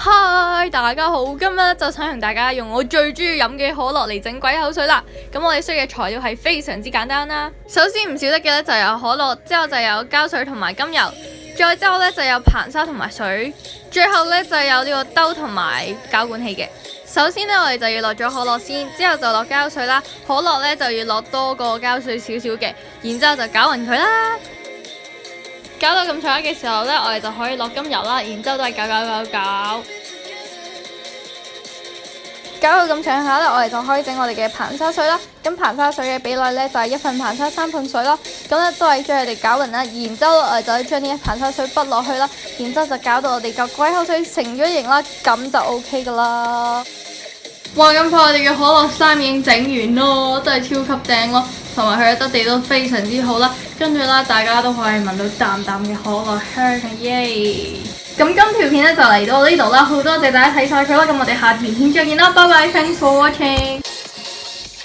嗨，大家好，今日就想同大家用我最中意飲嘅可樂嚟整鬼口水啦。咁我哋需要嘅材料係非常之簡單啦。首先唔少得嘅咧就有可樂，之後就有膠水同埋甘油，再之後咧就有硼砂同埋水，最後咧就有呢個兜同埋攪拌器嘅。首先咧我哋就要落咗可樂先，之後就落膠水啦。可樂咧就要落多過膠水少少嘅，然之後就攪勻佢啦。搞到咁上下嘅時候呢，我哋就可以落甘油啦，然之後都係攪。搞到咁上下呢，我哋就可以整我哋嘅硼砂水啦。咁硼砂水嘅比例呢，就係1份硼砂3份水咯。咁呢都係將佢哋攪勻啦，然之後我哋就可以將呢一硼砂水潑落去啦，然之後就搞到我哋個鬼口水成咗型啦，咁就 OK 噶啦。哇！咁快我哋嘅可樂衫已經整完咯，真係超級正咯，同埋佢嘅質地都非常之好啦。跟住啦，大家都可以聞到淡淡嘅可樂香嘅耶！咁今條片咧就嚟到呢度啦，好多謝大家睇晒佢啦，咁我哋下條片再見啦，拜拜 ，thanks for watching。